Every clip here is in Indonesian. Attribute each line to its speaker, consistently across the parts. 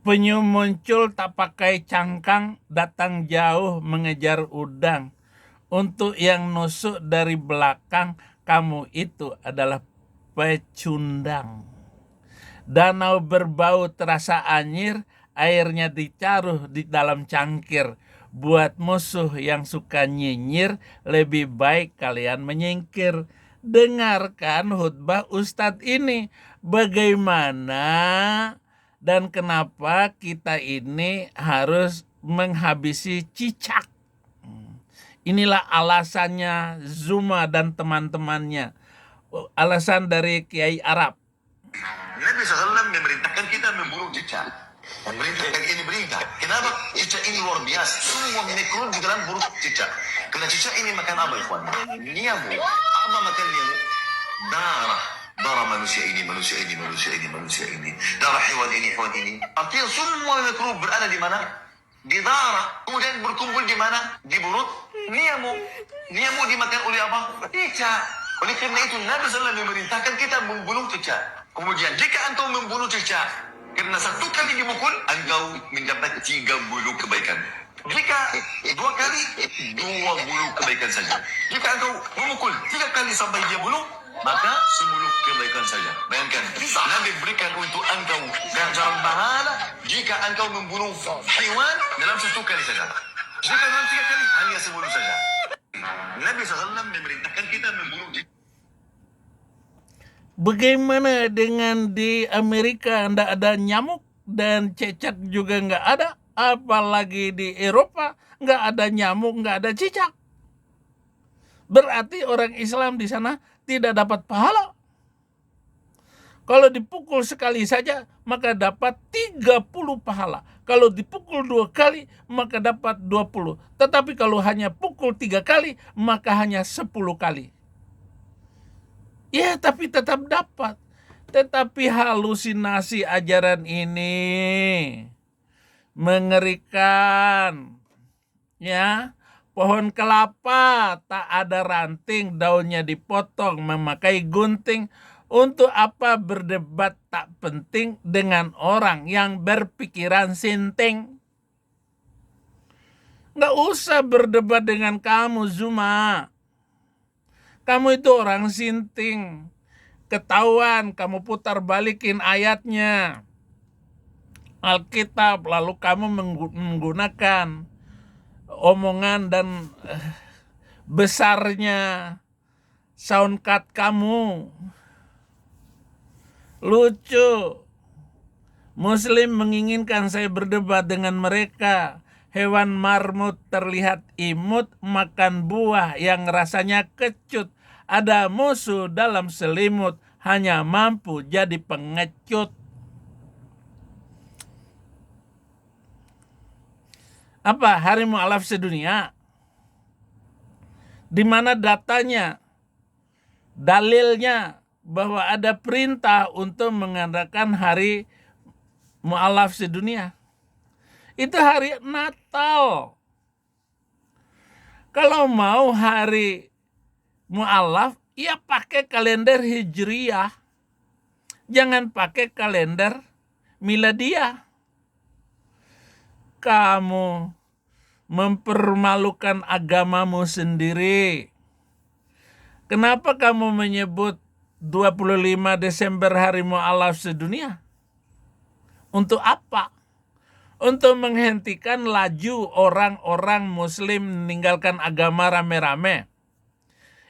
Speaker 1: Penyu muncul tak pakai cangkang, datang jauh mengejar udang. Untuk yang nusuk dari belakang, kamu itu adalah pecundang. Danau berbau terasa anyir, airnya ditaruh di dalam cangkir. Buat musuh yang suka nyinyir, lebih baik kalian menyingkir. Dengarkan khutbah Ustadz ini. Bagaimana dan kenapa kita ini harus menghabisi cicak. Inilah alasannya Zuma dan teman-temannya. Alasan dari Kiai Arab.
Speaker 2: Nabi SAW memerintahkan kita memburu cicak. Memerintahkan ini perintah. Kenapa? Cicak ini luar biasa. Semua mikrot di dalam buruk cicak. Karena cicak ini makan apa, ikhwan? Nyamuk. Apa makan nyamuk? Darah. Darah manusia ini, manusia ini, manusia ini, manusia ini. Darah hewan ini, hewan ini. Artinya semua mikrot berada di mana? Di darah. Kemudian berkumpul di mana? Di perut nyamuk. Nyamuk dimakan oleh apa? Cicak. Oleh karena itu Nabi SAW memerintahkan kita membunuh cicak. Kemudian jika engkau membunuh cicak, karena satu kali dimukul, engkau mendapat 30 kebaikan. Jika 2 kali, 20 kebaikan saja. Jika engkau memukul 3 kali sampai dia bunuh, maka 10 kebaikan saja. Bayangkan, Nabi berikan untuk engkau ganjaran pahala jika engkau membunuh hewan dalam 1 kali saja. Jika dalam 3 kali, hanya 10 saja. Nabi SAW memerintahkan kita membunuh cicak.
Speaker 1: Bagaimana dengan di Amerika ndak ada nyamuk dan cicak juga nggak ada, apalagi di Eropa nggak ada nyamuk, nggak ada cicak. Berarti orang Islam di sana tidak dapat pahala. Kalau dipukul sekali saja, maka dapat 30 pahala. Kalau dipukul 2 kali, maka dapat 20. Tetapi kalau hanya pukul 3 kali, maka hanya 10 kali. Ya, tapi tetap dapat. Tetapi halusinasi ajaran ini mengerikan. Ya, pohon kelapa tak ada ranting, daunnya dipotong memakai gunting. Untuk apa berdebat tak penting dengan orang yang berpikiran sinting? Nggak usah berdebat dengan kamu, Zuma. Kamu itu orang sinting. Ketahuan, kamu putar balikin ayatnya. Alkitab, lalu kamu menggunakan omongan dan besarnya soundcard kamu. Lucu. Muslim menginginkan saya berdebat dengan mereka. Hewan marmut terlihat imut makan buah yang rasanya kecut. Ada musuh dalam selimut, hanya mampu jadi pengecut. Apa hari mu'alaf sedunia? Di mana datanya, dalilnya bahwa ada perintah untuk mengadakan hari mu'alaf sedunia? Itu hari Natal. Kalau mau hari mu'alaf, ya pakai kalender Hijriyah. Jangan pakai kalender Miladiyah. Kamu mempermalukan agamamu sendiri. Kenapa kamu menyebut 25 Desember hari mu'alaf sedunia? Untuk apa? Untuk menghentikan laju orang-orang Muslim meninggalkan agama rame-rame.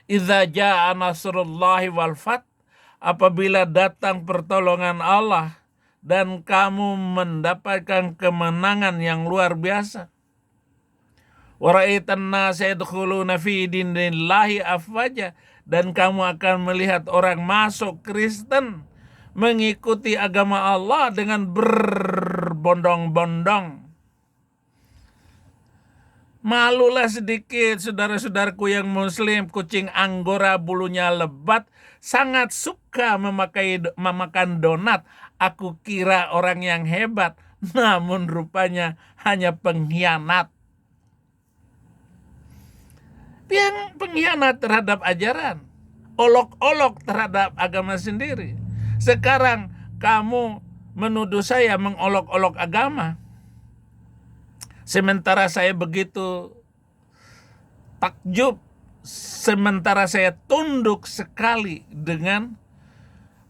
Speaker 1: Idza jaa nasrullahi wal fath, apabila datang pertolongan Allah dan kamu mendapatkan kemenangan yang luar biasa. Wa ra'aitan nasa yadkhuluna fi dinillahi afwaja, dan kamu akan melihat orang masuk Kristen mengikuti agama Allah dengan berbondong-bondong. Malulah sedikit saudara-saudaraku yang Muslim. Kucing Anggora bulunya lebat, sangat suka memakan donat. Aku kira orang yang hebat, namun rupanya hanya pengkhianat. Yang pengkhianat terhadap ajaran, olok-olok terhadap agama sendiri. Sekarang kamu menuduh saya mengolok-olok agama. Sementara saya begitu takjub, sementara saya tunduk sekali dengan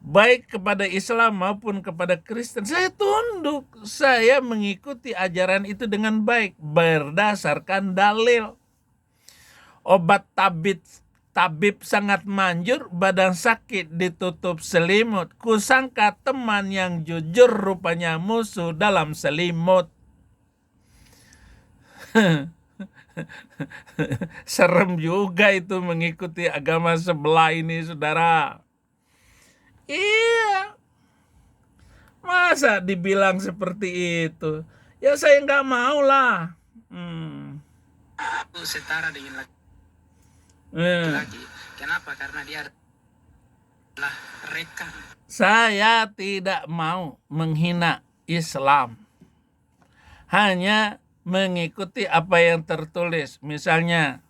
Speaker 1: baik kepada Islam maupun kepada Kristen. Saya tunduk, saya mengikuti ajaran itu dengan baik berdasarkan dalil. Obat tabib sangat manjur, badan sakit ditutup selimut. Kusangka teman yang jujur, rupanya musuh dalam selimut. Serem juga itu mengikuti agama sebelah ini, saudara. Iya, masa dibilang seperti itu? Ya saya nggak mau lah.
Speaker 3: Setara dengan
Speaker 1: Eh,
Speaker 3: laki-laki. Kenapa? Karena dia adalah rekan.
Speaker 1: Saya tidak mau menghina Islam. Hanya mengikuti apa yang tertulis. Misalnya,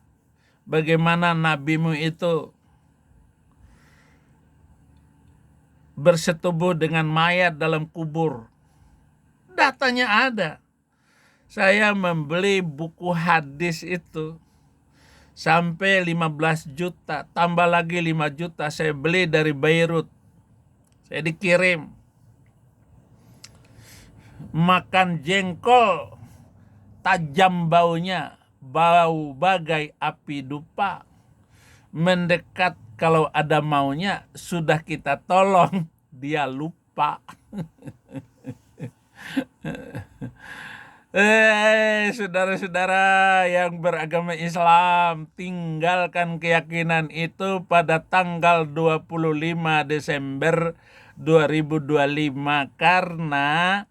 Speaker 1: bagaimana nabimu itu bersetubuh dengan mayat dalam kubur. Datanya ada. Saya membeli buku hadis itu sampai 15 juta. Tambah lagi 5 juta saya beli dari Beirut. Saya dikirim. Makan jengkol, tajam baunya, bau bagai api dupa. Mendekat kalau ada maunya, sudah kita tolong, dia lupa. Saudara-saudara yang beragama Islam, tinggalkan keyakinan itu pada tanggal 25 Desember 2025 karena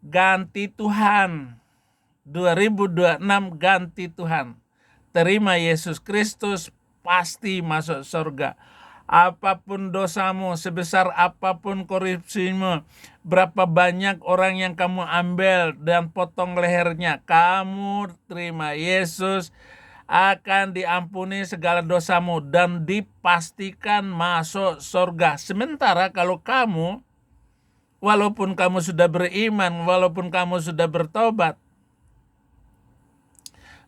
Speaker 1: ganti Tuhan. 2026 ganti Tuhan. Terima Yesus Kristus, pasti masuk surga. Apapun dosamu, sebesar apapun korupsimu, berapa banyak orang yang kamu ambil dan potong lehernya, kamu terima Yesus, akan diampuni segala dosamu dan dipastikan masuk surga. Sementara kalau kamu, walaupun kamu sudah beriman, walaupun kamu sudah bertobat,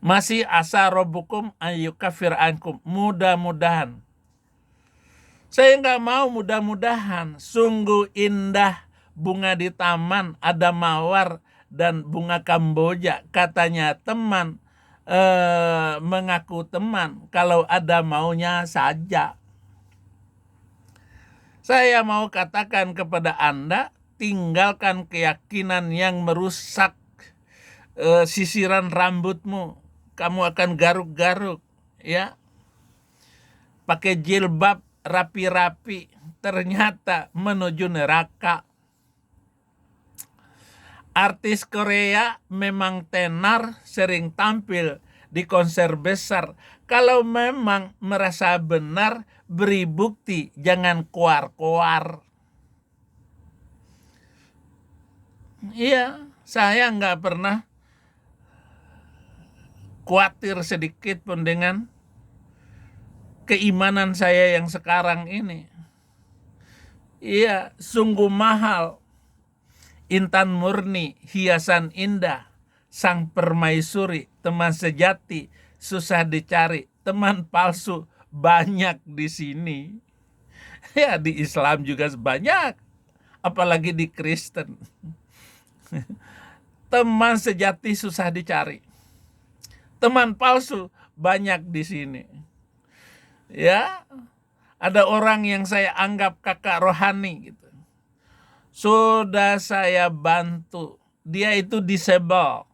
Speaker 1: masih asa rabbukum ayyukafir ankum, mudah-mudahan. Saya nggak mau mudah-mudahan. Sungguh indah bunga di taman, ada mawar dan bunga kamboja. Katanya teman, mengaku teman, kalau ada maunya saja. Saya mau katakan kepada Anda, tinggalkan keyakinan yang merusak sisiran rambutmu. Kamu akan garuk-garuk, ya. Pakai jilbab rapi-rapi, ternyata menuju neraka. Artis Korea memang tenar, sering tampil di konser besar. Kalau memang merasa benar, beri bukti, jangan koar-koar. Iya, saya nggak pernah khawatir sedikit pun dengan keimanan saya yang sekarang ini. Iya, sungguh mahal. Intan murni, hiasan indah, sang permaisuri, teman sejati, susah dicari, teman palsu banyak di sini. Ya, di Islam juga banyak, apalagi di Kristen. Teman sejati susah dicari. Teman palsu banyak di sini. Ya, ada orang yang saya anggap kakak rohani gitu. Sudah saya bantu, dia itu disable.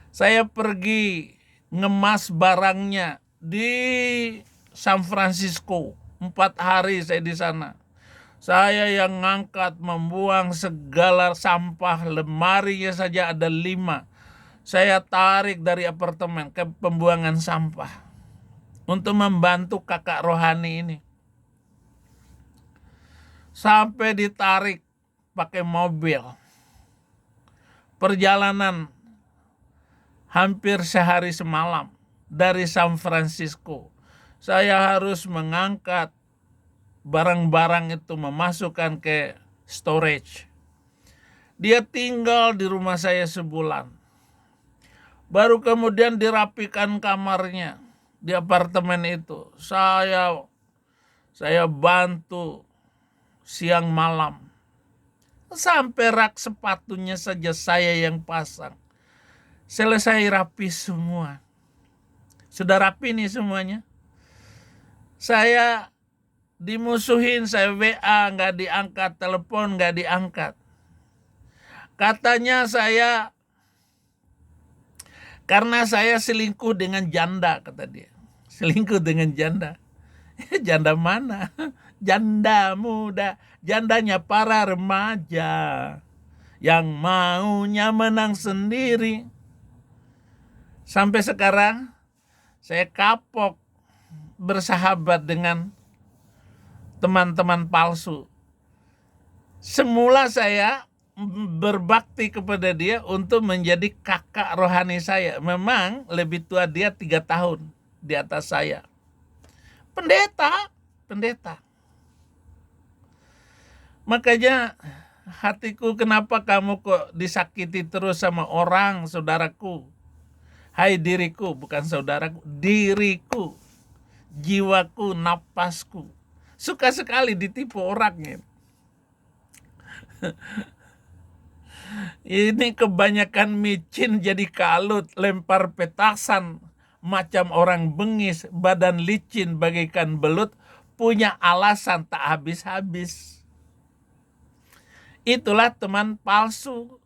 Speaker 1: Saya pergi ngemas barangnya di San Francisco. 4 hari saya di sana. Saya yang ngangkat, membuang segala sampah, lemarinya saja ada 5. Saya tarik dari apartemen ke pembuangan sampah untuk membantu kakak rohani ini. Sampai ditarik pakai mobil. Perjalanan hampir sehari semalam dari San Francisco. Saya harus mengangkat barang-barang itu, memasukkan ke storage. Dia tinggal di rumah saya sebulan. Baru kemudian dirapikan kamarnya di apartemen itu. Saya bantu siang malam. Sampai rak sepatunya saja saya yang pasang. Selesai rapi semua. Sudah rapi nih semuanya. Saya dimusuhin, saya WA nggak diangkat, telepon nggak diangkat. Katanya karena saya selingkuh dengan janda, kata dia. Selingkuh dengan janda. Janda mana? Janda muda, jandanya para remaja yang maunya menang sendiri. Sampai sekarang saya kapok bersahabat dengan teman-teman palsu. Semula saya berbakti kepada dia untuk menjadi kakak rohani saya. Memang lebih tua dia 3 tahun di atas saya. Pendeta. Makanya hatiku, kenapa kamu kok disakiti terus sama orang, saudaraku? Hai diriku, bukan saudaraku, diriku, jiwaku, napasku. Suka sekali ditipu orangnya. Ini kebanyakan micin jadi kalut, lempar petasan macam orang bengis, badan licin bagaikan belut, punya alasan tak habis-habis. Itulah teman palsu.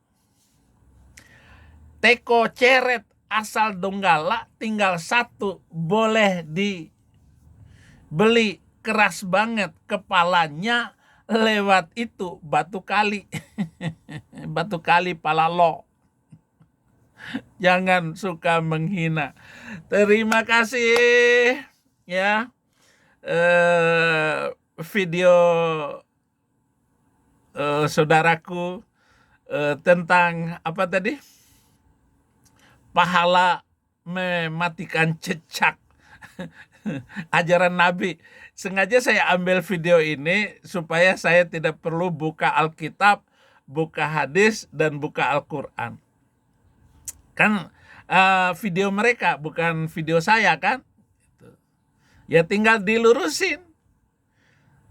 Speaker 1: Teko ceret asal Donggala, tinggal 1, boleh dibeli, keras banget kepalanya. Lewat itu Batu Kali. Batu Kali Palalo. Jangan suka menghina. Terima kasih ya. Video saudaraku tentang apa tadi? Pahala mematikan cecak. Ajaran Nabi. Sengaja saya ambil video ini supaya saya tidak perlu buka Alkitab, buka hadis, dan buka Al-Quran. Kan video mereka, bukan video saya kan. Ya tinggal dilurusin.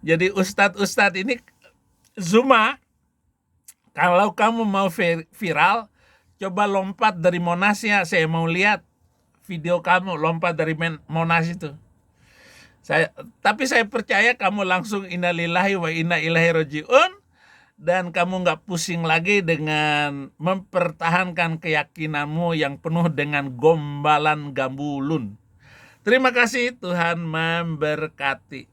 Speaker 1: Jadi ustadz-ustadz ini, Zuma, kalau kamu mau viral, coba lompat dari Monasnya. Saya mau lihat video kamu lompat dari Monas itu. Tapi saya percaya kamu langsung innalillahi wa inna ilaihi rajiun, dan kamu nggak pusing lagi dengan mempertahankan keyakinanmu yang penuh dengan gombalan gambulun. Terima kasih, Tuhan memberkati.